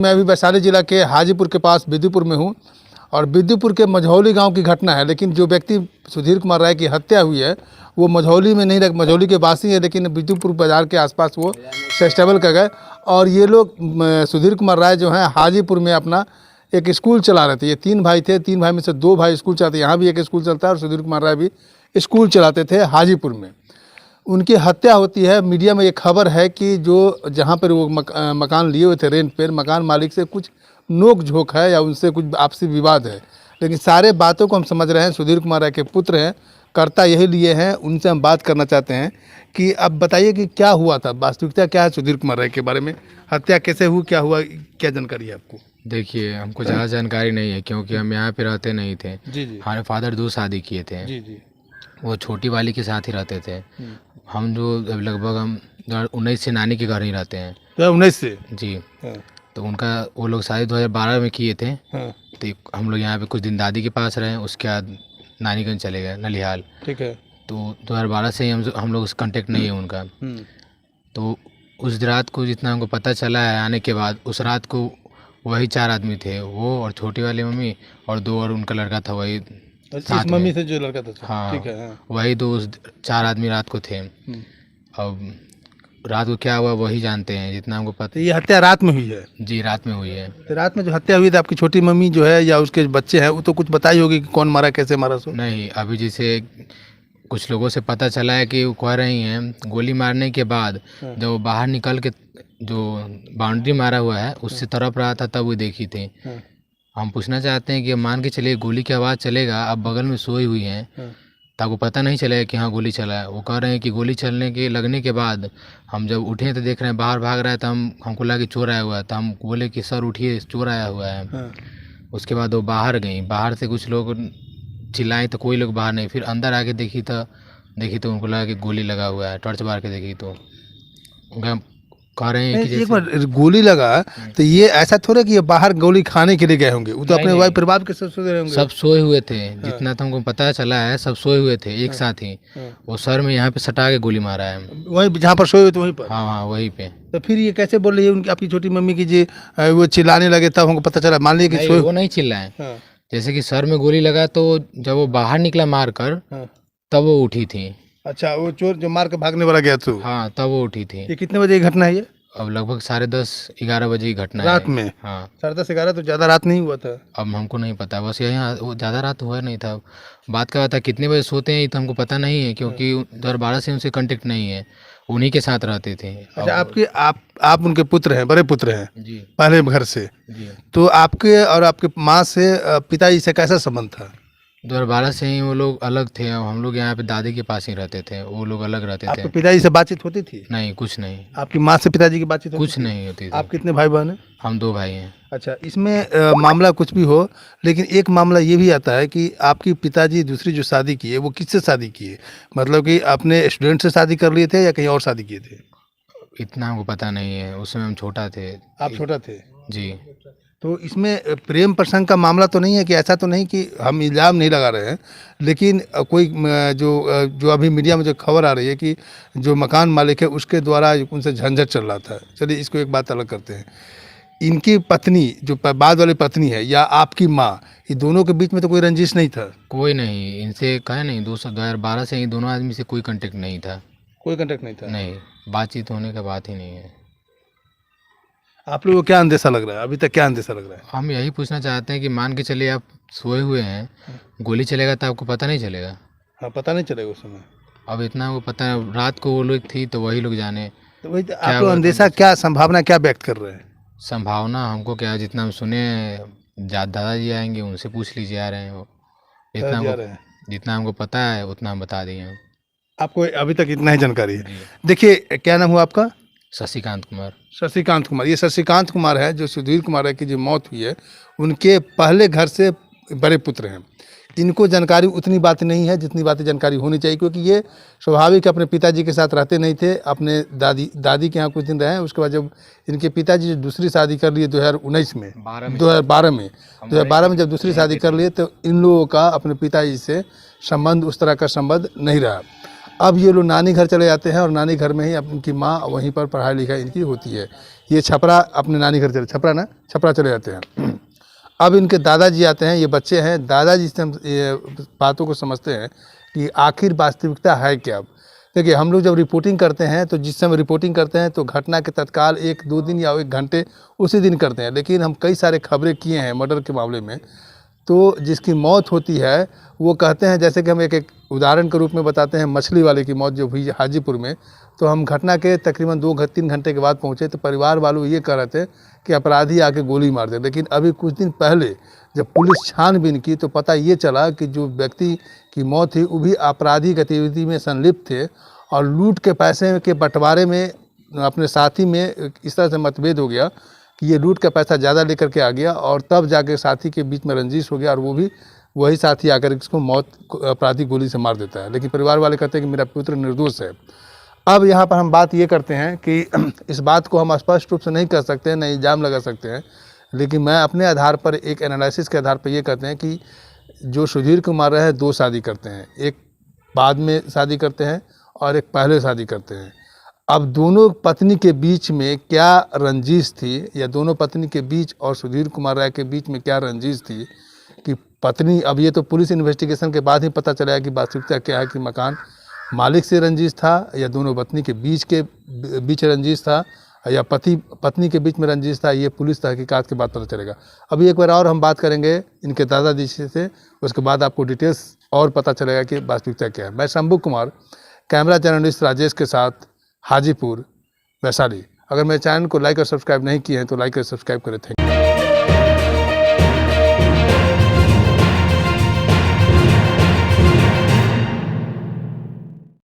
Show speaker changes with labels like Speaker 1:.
Speaker 1: मैं अभी वैशाली जिला के हाजीपुर के पास बिद्दुपुर में हूँ और बिद्दुपुर के मझौली गांव की घटना है। लेकिन जो व्यक्ति सुधीर कुमार राय की हत्या हुई है वो मझौली में नहीं रह, मझौली के वासी है, लेकिन बिद्दुपुर बाजार के आसपास वो फेस्टिवल कर गए। और ये लोग सुधीर कुमार राय जो हैं हाजीपुर में अपना एक स्कूल चला रहे थे। ये 3 भाई थे, 3 भाई में से 2 भाई स्कूल चलाते, यहाँ भी एक स्कूल चलता है और सुधीर कुमार राय भी स्कूल चलाते थे हाजीपुर में। उनकी हत्या होती है। मीडिया में ये खबर है कि जो जहाँ पर वो मकान लिए हुए थे रेंट पर, मकान मालिक से कुछ नोक झोंक है या उनसे कुछ आपसी विवाद है। लेकिन सारे बातों को हम समझ रहे हैं, सुधीर कुमार राय के पुत्र हैं, कर्ता यही लिए हैं, उनसे हम बात करना चाहते हैं कि अब बताइए कि क्या हुआ था, वास्तविकता क्या है सुधीर कुमार राय के बारे में, हत्या कैसे हुई, क्या हुआ, क्या जानकारी है आपको?
Speaker 2: देखिए, हमको ज़्यादा जानकारी नहीं है क्योंकि हम यहाँ पे रहते नहीं थे।
Speaker 1: जी जी
Speaker 2: हमारे फादर 2 शादी किए थे।
Speaker 1: जी जी।
Speaker 2: वो छोटी वाली के साथ ही रहते थे। हम जो लगभग हम 2019 से नानी के घर ही रहते हैं।
Speaker 1: 2019 से?
Speaker 2: जी।
Speaker 1: हाँ,
Speaker 2: तो उनका वो लोग शादी 2012 में किए थे।
Speaker 1: हाँ,
Speaker 2: तो हम लोग यहाँ पे कुछ दिन दादी के पास रहे, उसके बाद नानीगंज चले गए नलिहाल।
Speaker 1: ठीक है।
Speaker 2: तो 2012 से ही हम लोग कांटेक्ट नहीं है उनका। तो उस रात को जितना हमको पता चला है आने के बाद, उस रात को वही 4 आदमी थे, वो और छोटी वाली मम्मी और 2 और उनका लड़का था, वही
Speaker 1: इस मम्मी से जो लड़का था?
Speaker 2: हाँ,
Speaker 1: ठीक है। हाँ।
Speaker 2: वही 4 आदमी रात को थे। अब रात को क्या हुआ वही जानते हैं, जितना हमको पता।
Speaker 1: तो ये हत्या रात में हुई है?
Speaker 2: जी, रात में हुई है।
Speaker 1: तो रात में जो हत्या हुई थी, आपकी छोटी मम्मी जो है या उसके बच्चे हैं, वो तो कुछ बताई होगी कि कौन मारा, कैसे मारा? सो
Speaker 2: नहीं, अभी जैसे कुछ लोगों से पता चला है कि वो कह रही हैं गोली मारने के बाद जब वो बाहर निकल के जो बाउंड्री मारा हुआ है उससे तरफ रहा था तब वो देखी थी। हम पूछना चाहते हैं कि मान के चलिए गोली की आवाज़ चलेगा, आप बगल में सोई हुई हैं, तो आपको पता नहीं चलेगा कि हाँ गोली चला है। वो कह रहे हैं कि गोली चलने के लगने के बाद हम जब उठे तो देख रहे हैं बाहर भाग रहा है, तो हमको लगा कि चोर आया हुआ है, तो हम बोले कि सर उठिए, चोर आया हुआ है। उसके बाद वो बाहर गई, बाहर से कुछ लोग चिल्लाए तो कोई लोग बाहर नहीं, फिर अंदर आके देखी तो उनको लगा कि गोली लगा हुआ है। टॉर्च मार के देखी तो उनका कह रहे हैं कि
Speaker 1: एक बार गोली लगा तो ये ऐसा थोड़ा कि ये बाहर गोली खाने के लिए गए होंगे, वो तो अपने वाइफ परिवार के साथ सो रहे होंगे।
Speaker 2: सब सोए हुए थे। जितना तो हमको पता चला है सब सोए हुए थे एक साथ ही। वो सर में यहाँ पे सटा के गोली मारा है,
Speaker 1: वहीं जहाँ पर सोए हुए थे वहीं पर?
Speaker 2: हाँ हाँ, वहीं पे।
Speaker 1: तो फिर ये कैसे बोल रही है उनकी आपकी छोटी मम्मी की जी वो चिल्लाने लगे तब हमको पता चला? मान लीजिए कि सोए
Speaker 2: वो नहीं चिल्लाए। जैसे कि सर में गोली लगा तो जब वो बाहर निकला मार कर तब वो उठी थी।
Speaker 1: अच्छा, वो चोर जो मार के भागने वाला गया तो?
Speaker 2: हाँ, तब वो उठी थी।
Speaker 1: ये कितने बजे की घटना है ये?
Speaker 2: अब लगभग 10:30-11 बजे की घटना
Speaker 1: रात
Speaker 2: है।
Speaker 1: में?
Speaker 2: हाँ,
Speaker 1: 10:30-11 तो ज़्यादा रात नहीं हुआ था?
Speaker 2: अब हमको नहीं पता, बस यहाँ वो ज़्यादा रात हुआ नहीं था। बात का बात है कितने बजे सोते हैं ये तो हमको पता नहीं है क्योंकि 2012 से उनसे कांटेक्ट नहीं है, उन्हीं के साथ रहते थे।
Speaker 1: अच्छा, आपके आप उनके पुत्र हैं, बड़े पुत्र हैं
Speaker 2: जी
Speaker 1: पहले घर से?
Speaker 2: जी।
Speaker 1: तो आपके और आपके माँ से पिताजी से कैसा संबंध था?
Speaker 2: 2012 से ही वो लोग अलग थे। अब हम लोग यहाँ पे दादी के पास ही रहते थे, वो लोग अलग रहते
Speaker 1: आपके
Speaker 2: थे।
Speaker 1: पिताजी से बातचीत होती थी?
Speaker 2: नहीं, कुछ नहीं,
Speaker 1: आपकी माँ से पिताजी की बातचीत होती
Speaker 2: कुछ
Speaker 1: थी?
Speaker 2: नहीं होती थी।
Speaker 1: आप कितने भाई बहन हैं?
Speaker 2: हम 2 भाई हैं।
Speaker 1: अच्छा, इसमें मामला कुछ भी हो, लेकिन एक मामला ये भी आता है कि आपकी पिताजी दूसरी जो शादी की है वो किससे शादी की है? मतलब कि अपने स्टूडेंट से शादी कर लिए थे या कहीं और शादी किए थे?
Speaker 2: इतना हमको पता नहीं है, उस समय हम छोटा थे।
Speaker 1: आप छोटा थे?
Speaker 2: जी।
Speaker 1: तो इसमें प्रेम प्रसंग का मामला तो नहीं है कि ऐसा तो नहीं कि हम इल्ज़ाम नहीं लगा रहे हैं, लेकिन कोई जो अभी मीडिया में जो खबर आ रही है कि जो मकान मालिक है उसके द्वारा उनसे झंझट चल रहा था। चलिए इसको एक बात अलग करते हैं। इनकी पत्नी जो बाद वाली पत्नी है या आपकी माँ, ये दोनों के बीच में तो कोई रंजिश नहीं था?
Speaker 2: कोई नहीं, इनसे कहे नहीं, 2012 से ही दोनों आदमी से कोई कांटेक्ट नहीं था।
Speaker 1: कोई कांटेक्ट नहीं था?
Speaker 2: नहीं, बातचीत होने का बात ही नहीं है।
Speaker 1: आप लोगों को क्या अंदेशा लग रहा है अभी तक, क्या अंदेशा लग रहा है?
Speaker 2: हम यही पूछना चाहते हैं कि मान के चलिए आप सोए हुए हैं, गोली चलेगा तो आपको पता नहीं चलेगा?
Speaker 1: हाँ, पता नहीं चलेगा उस समय।
Speaker 2: अब इतना वो पता है, रात को वो लोग थी तो वही लोग जाने।
Speaker 1: तो वही तो आप लोग अंदेशा क्या, संभावना क्या व्यक्त कर रहे हैं?
Speaker 2: संभावना हमको क्या, जितना हम सुने दादाजी आएंगे उनसे पूछ लीजिए, आ रहे हैं वो। जितना हमको पता है उतना हम बता दिए हैं।
Speaker 1: आपको अभी तक इतना ही जानकारी है? देखिए, क्या नाम हुआ आपका?
Speaker 2: शशिकांत कुमार।
Speaker 1: शशिकांत कुमार, ये शशिकांत कुमार है जो सुधीर कुमार की जो मौत हुई है उनके पहले घर से बड़े पुत्र हैं। इनको जानकारी उतनी बात नहीं है जितनी बातें जानकारी होनी चाहिए, क्योंकि ये स्वाभाविक अपने पिताजी के साथ रहते नहीं थे, अपने दादी के यहाँ कुछ दिन रहे। उसके बाद जब इनके पिताजी दूसरी शादी कर लिए 2019 में, 2012 में जब दूसरी शादी कर लिए तो इन लोगों का अपने पिताजी से संबंध, उस तरह का संबंध नहीं रहा। अब ये लोग नानी घर चले जाते हैं और नानी घर में ही उनकी माँ वहीं पर पढ़ाई लिखाई इनकी होती है। ये छपरा अपने नानी घर छपरा चले जाते हैं। अब इनके दादाजी आते हैं, ये बच्चे हैं, दादाजी से हम ये बातों को समझते हैं कि आखिर वास्तविकता है क्या। देखिए, हम लोग जब रिपोर्टिंग करते हैं तो जिस समय रिपोर्टिंग करते हैं तो घटना के तत्काल 1-2 दिन या 1 घंटे उसी दिन करते हैं, लेकिन हम कई सारे खबरें किए हैं मर्डर के मामले में, तो जिसकी मौत होती है वो कहते हैं, जैसे कि हम एक उदाहरण के रूप में बताते हैं मछली वाले की मौत जो हुई हाजीपुर में, तो हम घटना के तकरीबन 2-3 घंटे के बाद पहुँचे तो परिवार वालों ये कह रहे थे कि अपराधी आके गोली मार दे। लेकिन अभी कुछ दिन पहले जब पुलिस छानबीन की तो पता ये चला कि जो व्यक्ति की मौत थी वो भी आपराधिक गतिविधि में संलिप्त थे और लूट के पैसे के बंटवारे में अपने साथी में इस तरह से मतभेद हो गया कि ये लूट का पैसा ज़्यादा लेकर के आ गया और तब जाके साथी के बीच में रंजिश हो गया और वो भी वही साथी आकर इसको आपराधिक गोली से मार देता है। लेकिन परिवार वाले कहते हैं कि मेरा पुत्र निर्दोष है। अब यहाँ पर हम बात ये करते हैं कि इस बात को हम स्पष्ट रूप से नहीं कर सकते, न इल्ज़ाम लगा सकते हैं, लेकिन मैं अपने आधार पर एक एनालिसिस के आधार पर ये कहते हैं कि जो सुधीर कुमार है 2 शादी करते हैं, एक बाद में शादी करते हैं और एक पहले शादी करते हैं। अब दोनों पत्नी के बीच में क्या रंजिश थी या दोनों पत्नी के बीच और सुधीर कुमार राय के बीच में क्या रंजिश थी कि पत्नी, अब ये तो पुलिस इन्वेस्टिगेशन के बाद ही पता चला कि वास्तविकता क्या है कि मकान मालिक से रंजिश था या दोनों पत्नी के बीच रंजिश था या पत्नी के बीच में रंजिश था, ये पुलिस तहकीकात के बाद पता चलेगा। अभी एक बार और हम बात करेंगे इनके दादाजी से, उसके बाद आपको डिटेल्स और पता चलेगा कि वास्तविकता क्या है। मैं शंभू कुमार, कैमरा जर्नलिस्ट राजेश के साथ, हाजीपुर, वैशाली। अगर मेरे चैनल को लाइक और सब्सक्राइब नहीं किए हैं तो लाइक और सब्सक्राइब करें। Thank you.